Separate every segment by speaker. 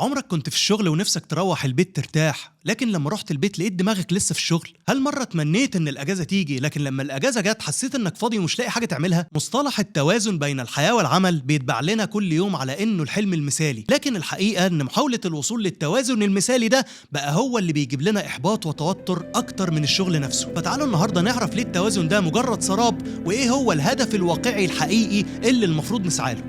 Speaker 1: عمرك كنت في الشغل ونفسك تروح البيت ترتاح، لكن لما رحت البيت لقيت دماغك لسه في الشغل؟ هل مرة تمنيت ان الاجازة تيجي لكن لما الاجازة جت حسيت انك فاضي ومش لاقي حاجة تعملها؟ مصطلح التوازن بين الحياة والعمل بيتباع لنا كل يوم على انه الحلم المثالي، لكن الحقيقة ان محاولة الوصول للتوازن المثالي ده بقى هو اللي بيجيب لنا احباط وتوتر اكتر من الشغل نفسه. فتعالوا النهاردة نعرف ليه التوازن ده مجرد سراب، وايه هو الهدف الواقعي الحقيقي اللي المفروض نسعى له.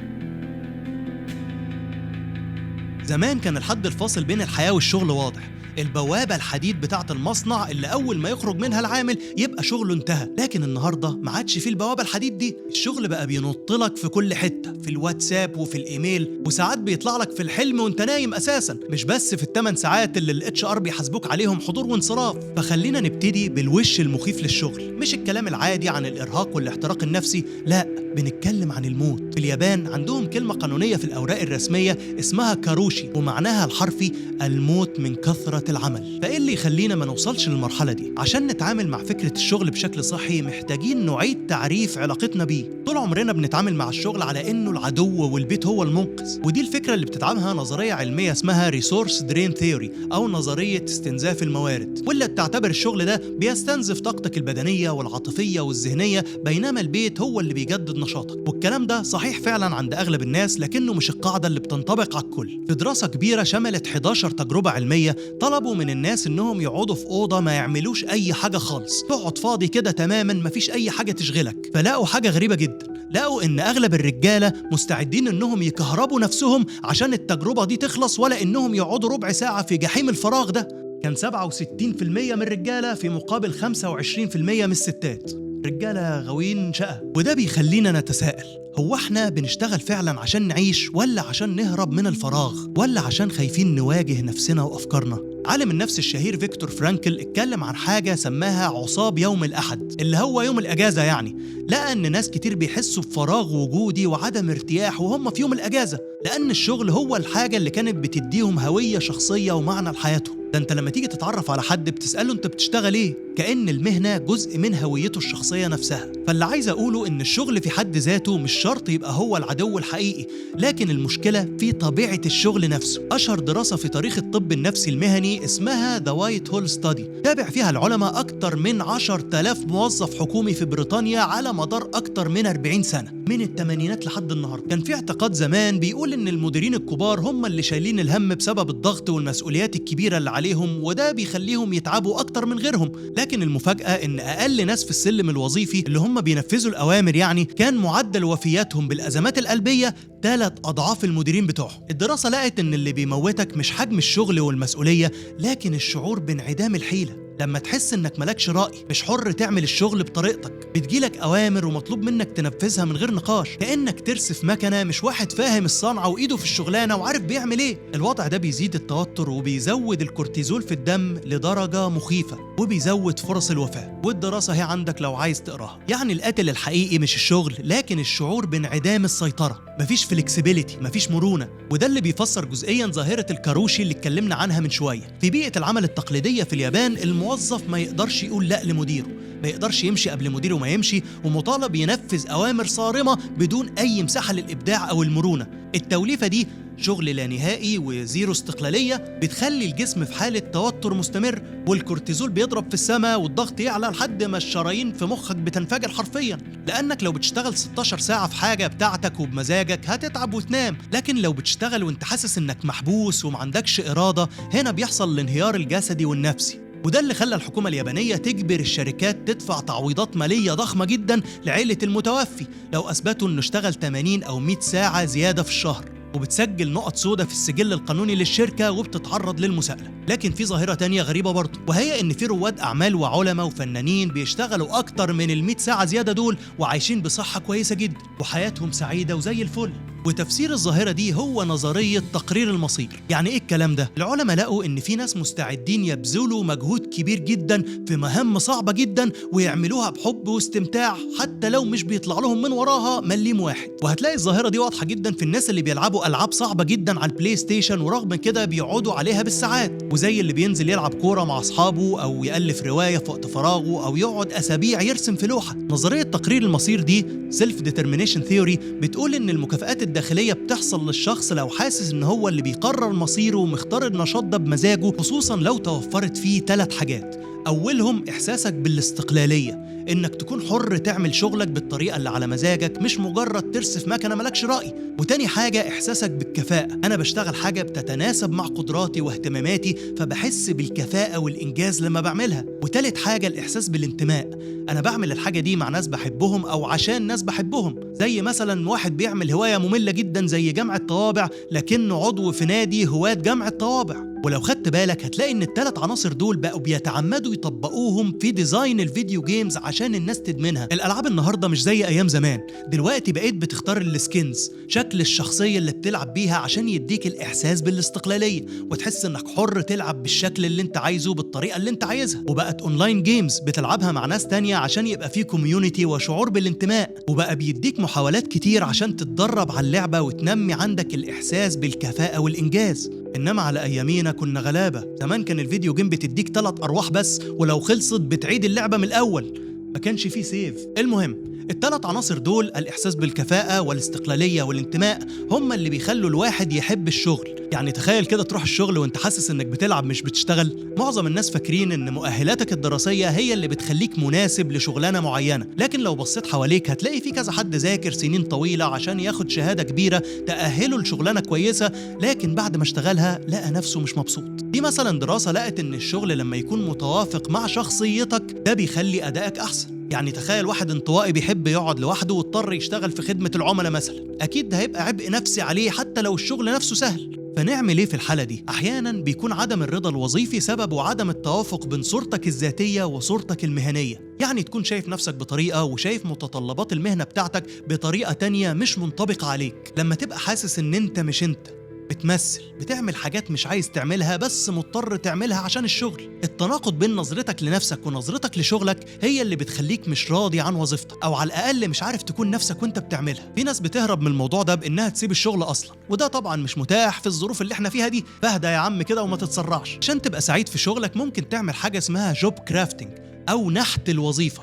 Speaker 1: زمان كان الحد الفاصل بين الحياة والشغل واضح، البوابة الحديد بتاعة المصنع اللي أول ما يخرج منها العامل يبقى شغله انتهى. لكن النهاردة ما عادش فيه البوابة الحديد دي، الشغل بقى بينطلك في كل حتة، في الواتساب وفي الإيميل، وساعات بيطلع لك في الحلم وانت نايم أساساً، مش بس في ال8 ساعات اللي الاتش ار بيحاسبوك عليهم حضور وانصراف. فخلينا نبتدي بالوش المخيف للشغل، مش الكلام العادي عن الإرهاق والاحتراق النفسي، لا، بنتكلم عن الموت. في اليابان عندهم كلمة قانونية في الأوراق الرسمية اسمها كاروشي، ومعناها الحرفي الموت من كثرة العمل. فإيه اللي يخلينا ما نوصلش للمرحلة دي؟ عشان نتعامل مع فكرة الشغل بشكل صحي محتاجين نعيد تعريف علاقتنا بيه. طول عمرنا بنتعامل مع الشغل على إنه العدو والبيت هو المنقذ، ودي الفكرة اللي بتدعمها نظرية علمية اسمها ريسورس درين ثيوري أو نظرية استنزاف الموارد، واللي بتعتبر الشغل ده بيستنزف طاقتك البدنية والعاطفية والذهنية، بينما البيت هو اللي بيجدد نشاطك. والكلام ده صحيح فعلا عند أغلب الناس، لكنه مش القاعدة اللي بتنطبق على الكل. في دراسة كبيرة شملت 11 تجربة علمية طلبوا من الناس انهم يقعدوا في اوضه ما يعملوش اي حاجه خالص، تقعد فاضي كده تماما مفيش اي حاجه تشغلك. فلاقوا حاجه غريبه جدا، لقوا ان اغلب الرجاله مستعدين انهم يكهربوا نفسهم عشان التجربه دي تخلص، ولا انهم يقعدوا ربع ساعه في جحيم الفراغ ده. كان 67% من الرجاله في مقابل 25% من الستات. رجاله غاويين شقه. وده بيخلينا نتساءل، هو احنا بنشتغل فعلا عشان نعيش، ولا عشان نهرب من الفراغ، ولا عشان خايفين نواجه نفسنا وافكارنا؟ عالم النفس الشهير فيكتور فرانكل اتكلم عن حاجة سماها عصاب يوم الأحد، اللي هو يوم الأجازة يعني. لقى إن ناس كتير بيحسوا بفراغ وجودي وعدم ارتياح وهم في يوم الأجازة، لأن الشغل هو الحاجة اللي كانت بتديهم هوية شخصية ومعنى لحياتهم. ده انت لما تيجي تتعرف على حد بتسأله انت بتشتغل ايه، كأن المهنة جزء من هويته الشخصية نفسها. فاللي عايز اقوله ان الشغل في حد ذاته مش شرط يبقى هو العدو الحقيقي، لكن المشكلة في طبيعة الشغل نفسه. اشهر دراسة في تاريخ الطب النفسي المهني اسمها ذا وايت هول ستادي، تابع فيها العلماء اكتر من 10,000 موظف حكومي في بريطانيا على مدار اكتر من 40 سنة، من الثمانينات لحد النهاردة. كان في اعتقاد زمان بيقول ان المديرين الكبار هم اللي شايلين الهم بسبب الضغط والمسؤوليات الكبيرة اللي عليهم، وده بيخليهم يتعبوا اكتر من غيرهم. لكن المفاجأة ان اقل ناس في السلم الوظيفي اللي هم بينفذوا الاوامر يعني كان معدل وفياتهم بالازمات القلبية 3 أضعاف المديرين بتوعهم. الدراسة لقت ان اللي بيموتك مش حجم الشغل والمسؤولية، لكن الشعور بانعدام الحيلة. لما تحس انك ملكش رأي، مش حر تعمل الشغل بطريقتك، بتجيلك اوامر ومطلوب منك تنفذها من غير نقاش، كأنك ترسف مكنة مش واحد فاهم الصنعة وايده في الشغلانة وعارف بيعمل ايه. الوضع ده بيزيد التوتر وبيزود الكورتيزول في الدم لدرجة مخيفة، وبيزود فرص الوفاة. والدراسة هي عندك لو عايز تقراها. يعني القاتل الحقيقي مش الشغل، لكن الشعور بانعدام السيطرة. مفيش فليكسيبيليتي، مفيش مرونة. وده اللي بيفسر جزئيا ظاهرة الكاروشي اللي اتكلمنا عنها من شوية. في بيئة العمل التقليدية في اليابان الموظف ما يقدرش يقول لا لمديره، ما يقدرش يمشي قبل مديره ما يمشي، ومطالب ينفذ أوامر صارمة بدون أي مساحة للإبداع أو المرونة. التوليفة دي شغل لا نهائي وزيرو استقلالية، بتخلي الجسم في حالة توتر مستمر، والكورتيزول بيضرب في السماء والضغط يعلى لحد ما الشرايين في مخك بتنفجر حرفيا. لأنك لو بتشتغل 16 ساعة في حاجة بتاعتك وبمزاجك هتتعب وتنام، لكن لو بتشتغل وانت حاسس انك محبوس ومعندكش إرادة، هنا بيحصل الانهيار الجسدي والنفسي. وده اللي خلى الحكومة اليابانية تجبر الشركات تدفع تعويضات مالية ضخمة جدا لعائلة المتوفي لو أثبتوا إنه اشتغل 80 أو 100 ساعة زيادة في الشهر، وبتسجل نقط سودة في السجل القانوني للشركة وبتتعرض للمساءلة. لكن في ظاهرة تانية غريبة برضه، وهي إن في رواد أعمال وعلماء وفنانين بيشتغلوا أكتر من ال100 ساعة زيادة دول وعايشين بصحة كويسة جدا وحياتهم سعيدة وزي الفل. وتفسير الظاهرة دي هو نظرية تقرير المصير. يعني ايه الكلام ده؟ العلماء لقوا ان في ناس مستعدين يبذلوا مجهود كبير جدا في مهام صعبة جدا ويعملوها بحب واستمتاع حتى لو مش بيطلع لهم من وراها مليم واحد. وهتلاقي الظاهرة دي واضحة جدا في الناس اللي بيلعبوا ألعاب صعبة جدا على البلاي ستيشن ورغم كده بيقعدوا عليها بالساعات، وزي اللي بينزل يلعب كورة مع أصحابه أو يألف رواية في وقت فراغه أو يقعد أسابيع يرسم في لوحة. نظرية تقرير المصير دي Self Determination Theory بتقول إن المكافآت داخلية بتحصل للشخص لو حاسس إن هو اللي بيقرر مصيره ومختار النشاط ده بمزاجه، خصوصاً لو توفرت فيه 3 حاجات. أولهم إحساسك بالاستقلالية، إنك تكون حر تعمل شغلك بالطريقة اللي على مزاجك، مش مجرد ترسف مكنة ملكش رأي. وتاني حاجة إحساسك بالكفاءة، أنا بشتغل حاجة بتتناسب مع قدراتي واهتماماتي فبحس بالكفاءة والإنجاز لما بعملها. وتالت حاجة الإحساس بالانتماء، أنا بعمل الحاجة دي مع ناس بحبهم أو عشان ناس بحبهم. زي مثلا واحد بيعمل هواية مملة جدا زي جمع الطوابع لكنه عضو في نادي هواة جمع الطوابع. ولو خدت بالك هتلاقي ان ال3 عناصر دول بقوا بيتعمدوا يطبقوهم في ديزاين الفيديو جيمز عشان الناس تدمنها. الالعاب النهارده مش زي ايام زمان، دلوقتي بقيت بتختار السكنز، شكل الشخصيه اللي بتلعب بيها عشان يديك الاحساس بالاستقلاليه وتحس انك حر تلعب بالشكل اللي انت عايزه بالطريقه اللي انت عايزها. وبقت اونلاين جيمز بتلعبها مع ناس تانية عشان يبقى فيه كوميونتي وشعور بالانتماء. وبقى بيديك محاولات كتير عشان تتدرب على اللعبه وتنمي عندك الاحساس بالكفاءه والانجاز. انما على ايامينا كنا غلابه، زمان كان الفيديو جيم بتديك 3 أرواح بس، ولو خلصت بتعيد اللعبه من الاول، ما كانش فيه سيف. المهم ال3 عناصر دول، الاحساس بالكفاءه والاستقلاليه والانتماء، هم اللي بيخلوا الواحد يحب الشغل. يعني تخيل كده تروح الشغل وانت حاسس انك بتلعب مش بتشتغل. معظم الناس فاكرين ان مؤهلاتك الدراسيه هي اللي بتخليك مناسب لشغلانه معينه، لكن لو بصيت حواليك هتلاقي في كذا حد ذاكر سنين طويله عشان ياخد شهاده كبيره تاهله لشغلانه كويسه، لكن بعد ما اشتغلها لقى نفسه مش مبسوط. دي مثلا دراسه لقت ان الشغل لما يكون متوافق مع شخصيتك ده بيخلي ادائك احسن. يعني تخيل واحد انطوائي بيحب يقعد لوحده واضطر يشتغل في خدمة العملاء مثلا، أكيد ده هيبقى عبء نفسي عليه حتى لو الشغل نفسه سهل. فنعمل ايه في الحالة دي؟ أحيانا بيكون عدم الرضا الوظيفي سببه عدم التوافق بين صورتك الذاتية وصورتك المهنية. يعني تكون شايف نفسك بطريقة وشايف متطلبات المهنة بتاعتك بطريقة تانية مش منطبقة عليك. لما تبقى حاسس ان انت مش انت، بتمثل، بتعمل حاجات مش عايز تعملها بس مضطر تعملها عشان الشغل. التناقض بين نظرتك لنفسك ونظرتك لشغلك هي اللي بتخليك مش راضي عن وظيفتك، او على الاقل مش عارف تكون نفسك وانت بتعملها. في ناس بتهرب من الموضوع ده بانها تسيب الشغل اصلا، وده طبعا مش متاح في الظروف اللي احنا فيها دي. فاهدى يا عم كده وما تتسرعش. عشان تبقى سعيد في شغلك ممكن تعمل حاجة اسمها جوب كرافتنج او نحت الوظيفة.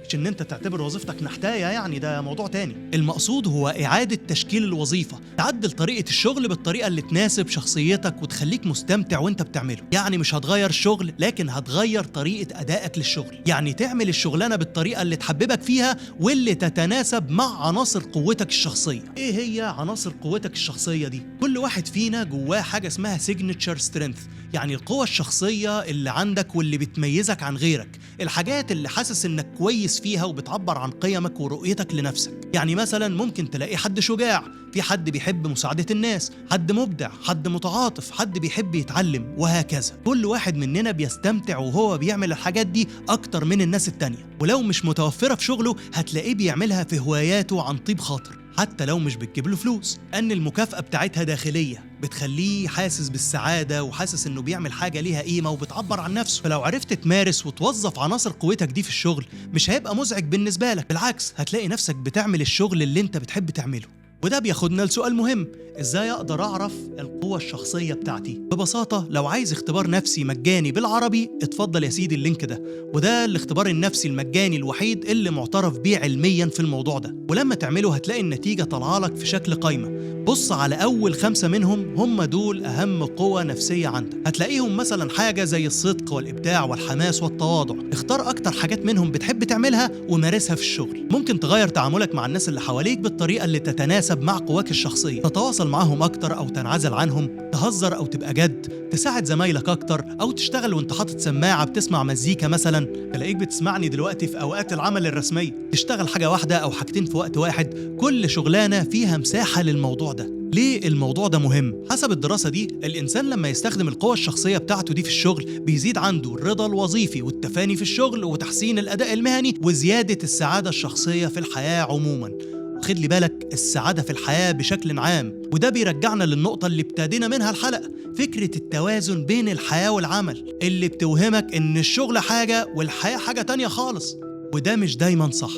Speaker 1: مش ان انت تعتبر وظيفتك نحتاية، يعني ده موضوع تاني. المقصود هو اعادة تشكيل الوظيفة، تعدل طريقة الشغل بالطريقة اللي تناسب شخصيتك وتخليك مستمتع وانت بتعمله. يعني مش هتغير الشغل لكن هتغير طريقة ادائك للشغل. يعني تعمل الشغلانة بالطريقة اللي تحببك فيها واللي تتناسب مع عناصر قوتك الشخصية. ايه هي عناصر قوتك الشخصية دي؟ كل واحد فينا جواه حاجة اسمها signature strength، يعني القوة الشخصية اللي عندك واللي بتميزك عن غيرك، الحاجات اللي حاسس انك كويس فيها وبتعبر عن قيمك ورؤيتك لنفسك. يعني مثلا ممكن تلاقي حد شجاع، في حد بيحب مساعدة الناس، حد مبدع، حد متعاطف، حد بيحب يتعلم، وهكذا. كل واحد مننا بيستمتع وهو بيعمل الحاجات دي أكتر من الناس التانية، ولو مش متوفرة في شغله هتلاقيه بيعملها في هواياته عن طيب خاطر حتى لو مش بتجيب له فلوس، أن المكافأة بتاعتها داخلية بتخليه حاسس بالسعادة وحاسس إنه بيعمل حاجة ليها قيمة وبتعبر عن نفسه. فلو عرفت تمارس وتوظف عناصر قوتك دي في الشغل مش هيبقى مزعج بالنسبة لك، بالعكس هتلاقي نفسك بتعمل الشغل اللي انت بتحب تعمله. وده بياخدنا لسؤال مهم، ازاي اقدر اعرف القوة الشخصية بتاعتي؟ ببساطة لو عايز اختبار نفسي مجاني بالعربي اتفضل يا سيدي اللينك ده، وده الاختبار النفسي المجاني الوحيد اللي معترف بيه علميا في الموضوع ده. ولما تعمله هتلاقي النتيجة طالعه لك في شكل قائمة، بص على اول 5 منهم، هم دول اهم قوة نفسية عندك. هتلاقيهم مثلا حاجة زي الصدق والابداع والحماس والتواضع. اختار اكتر حاجات منهم بتحب تعملها ومارسها في الشغل. ممكن تغير تعاملك مع الناس اللي حواليك بالطريقة اللي تتناسب مع قواك الشخصية، تتواصل معهم اكتر او تنعزل عنهم، تهزر او تبقى جد، تساعد زمايلك اكتر، او تشتغل وانت حاطط سماعة بتسمع مزيكا مثلا. تلاقيك بتسمعني دلوقتي في اوقات العمل الرسمية، تشتغل حاجة واحدة او حاجتين في وقت واحد. كل شغلانة فيها مساحة للموضوع ده. ليه الموضوع ده مهم؟ حسب الدراسة دي الإنسان لما يستخدم القوة الشخصية بتاعته دي في الشغل بيزيد عنده الرضا الوظيفي والتفاني في الشغل وتحسين الأداء المهني وزيادة السعادة الشخصية في الحياة عموما. وخد لي بالك، السعادة في الحياة بشكل عام. وده بيرجعنا للنقطة اللي ابتدينا منها الحلقة، فكرة التوازن بين الحياة والعمل اللي بتوهمك إن الشغل حاجة والحياة حاجة تانية خالص. وده مش دايما صح.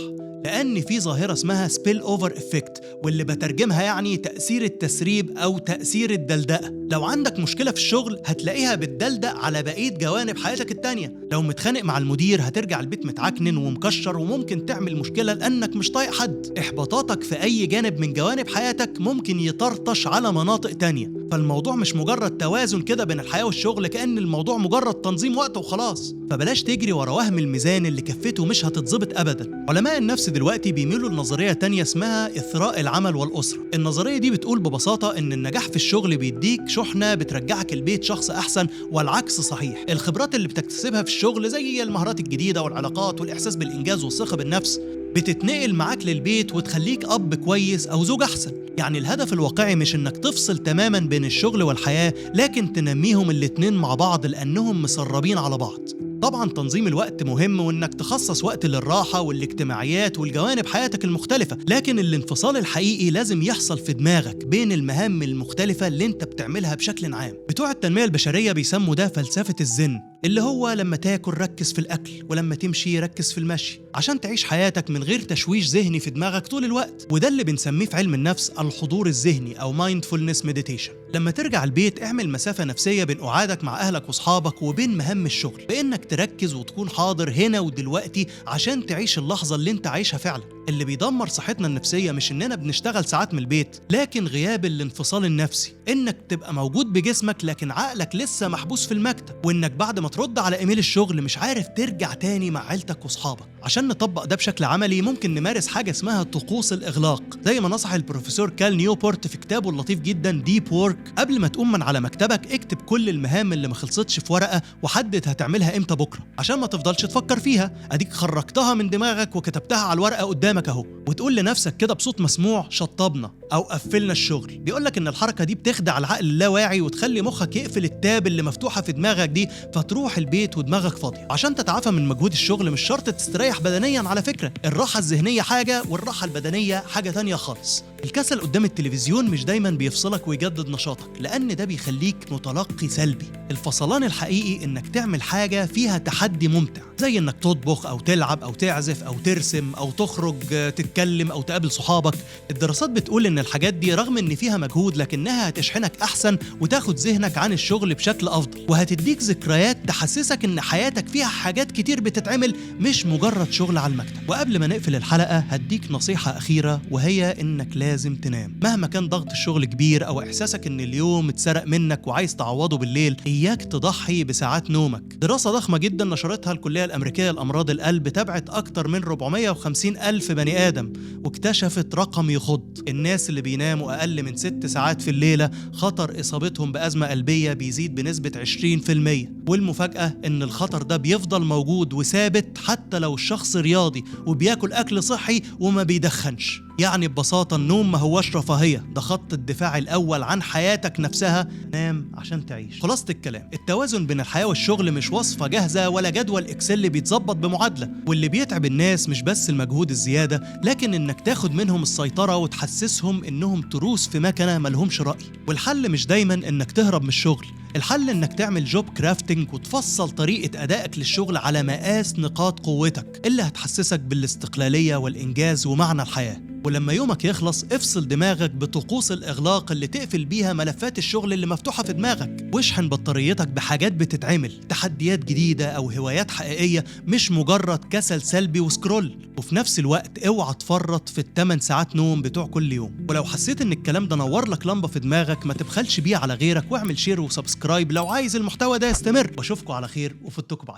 Speaker 1: لأن في ظاهرة اسمها سبيل اوفر افكت، واللي بترجمها يعني تأثير التسريب أو تأثير الدلدقة. لو عندك مشكلة في الشغل هتلاقيها بتدلدق على بقية جوانب حياتك التانية. لو متخانق مع المدير هترجع البيت متعكنن ومكشر، وممكن تعمل مشكلة لأنك مش طايق حد. إحباطاتك في أي جانب من جوانب حياتك ممكن يطرطش على مناطق تانية. فالموضوع مش مجرد توازن كده بين الحياة والشغل، كأن الموضوع مجرد تنظيم وقت وخلاص. فبلاش تجري ورا وهم الميزان اللي كفته مش هتتظبط أبدا. علماء النفس دلوقتي بيميلوا لنظرية تانية اسمها إثراء العمل والأسرة. النظرية دي بتقول ببساطة إن النجاح في الشغل بيديك شحنة بترجعك البيت شخص أحسن، والعكس صحيح. الخبرات اللي بتكتسبها في الشغل زي المهارات الجديدة والعلاقات والإحساس بالإنجاز والثقة بالنفس بتتنقل معاك للبيت وتخليك أب كويس أو زوج أحسن. يعني الهدف الواقعي مش إنك تفصل تماما بين الشغل والحياة، لكن تنميهم الاتنين مع بعض لأنهم مسربين على بعض. طبعا تنظيم الوقت مهم، وإنك تخصص وقت للراحة والاجتماعيات والجوانب حياتك المختلفة، لكن الانفصال الحقيقي لازم يحصل في دماغك بين المهام المختلفة اللي انت بتعملها بشكل عام. بتوع التنمية البشرية بيسموا ده فلسفة الزن، اللي هو لما تاكل ركز في الأكل، ولما تمشي ركز في المشي، عشان تعيش حياتك من غير تشويش ذهني في دماغك طول الوقت. وده اللي بنسميه في علم النفس الحضور الذهني أو mindfulness meditation. لما ترجع البيت اعمل مسافة نفسية بين قعادك مع أهلك وأصحابك وبين مهام الشغل، بإنك تركز وتكون حاضر هنا ودلوقتي عشان تعيش اللحظة اللي انت عايشها فعلا. اللي بيدمر صحتنا النفسية مش إننا بنشتغل ساعات من البيت، لكن غياب الانفصال النفسي. إنك تبقى موجود بجسمك لكن عقلك لسه محبوس في المكتب، وإنك بعد ما ترد على إيميل الشغل مش عارف ترجع تاني مع عيلتك وأصحابك. عشان نطبق ده بشكل عملي ممكن نمارس حاجة اسمها طقوس الإغلاق، زي ما نصح البروفيسور كال نيوبورت في كتابه اللطيف جدا ديب وورك. قبل ما تقوم من على مكتبك اكتب كل المهام اللي ما خلصتش في ورقة، وحدد هتعملها امتى بكرة عشان ما تفضلش تفكر فيها. اديك خرجتها من دماغك وكتبتها على الورقة قدامك اهو، وتقول لنفسك كده بصوت مسموع شطبنا او قفلنا الشغل. بيقولك ان الحركة دي بتخدع العقل اللاواعي وتخلي مخك يقفل التاب اللي مفتوحة في دماغك دي، فتروح البيت ودماغك فاضية. عشان تتعافى من مجهود الشغل مش شرط تستريح بدنيا على فكرة، الراحة الذهنية حاجة والراحة البدنية حاجة تانية خالص. الكسل قدام التلفزيون مش دايما بيفصلك ويجدد نشاطك، لأن ده بيخليك متلقي سلبي. الفصلان الحقيقي إنك تعمل حاجة فيها تحدي ممتع، زي إنك تطبخ أو تلعب أو تعزف أو ترسم أو تخرج تتكلم أو تقابل صحابك. الدراسات بتقول إن الحاجات دي رغم إن فيها مجهود لكنها هتشحنك أحسن وتاخد ذهنك عن الشغل بشكل أفضل، وهتديك ذكريات تحسسك إن حياتك فيها حاجات كتير بتتعمل مش مجرد شغل على المكتب. وقبل ما نقفل الحلقة هديك نصيحة أخيرة، وهي إنك لازم تنام. مهما كان ضغط الشغل كبير أو إحساسك إن اليوم اتسرق منك وعايز تعوضه بالليل، إياك تضحي بساعات نومك. دراسة ضخمة جدا نشرتها الكلية الأمريكية لأمراض القلب تابعت أكتر من 450 ألف بني آدم، واكتشفت رقم يخض: الناس اللي بيناموا أقل من 6 ساعات في الليلة خطر إصابتهم بأزمة قلبية بيزيد بنسبة 20%. والمفاجأة إن الخطر ده بيفضل موجود وثابت حتى لو الشخص رياضي وبياكل أكل صحي وما بيدخنش. يعني ببساطة النوم ما هوش رفاهية، ده خط الدفاع الأول عن حياتك نفسها. نام عشان تعيش. خلاصة الكلام، التوازن بين الحياة والشغل مش وصفة جاهزة ولا جدول إكسل بيتظبط بمعادلة. واللي بيتعب الناس مش بس المجهود الزيادة، لكن إنك تاخد منهم السيطرة وتحسسهم إنهم تروس في مكنة ملهمش رأي. والحل مش دايما إنك تهرب من الشغل، الحل إنك تعمل جوب كرافتنج وتفصل طريقة أدائك للشغل على مقاس نقاط قوتك اللي هتحسسك بالاستقلالية والإنجاز ومعنى الحياة. ولما يومك يخلص افصل دماغك بطقوس الإغلاق اللي تقفل بيها ملفات الشغل اللي مفتوحة في دماغك، واشحن بطاريتك بحاجات بتتعمل، تحديات جديدة أو هوايات حقيقية، مش مجرد كسل سلبي وسكرول. وفي نفس الوقت اوعى تفرط في ال8 ساعات نوم بتوع كل يوم. ولو حسيت ان الكلام ده نور لك لمبة في دماغك ما تبخلش بيه على غيرك، واعمل شير وسبسكرايب لو عايز المحتوى ده يستمر. واشوفكم على خير وفدتكم بعافية.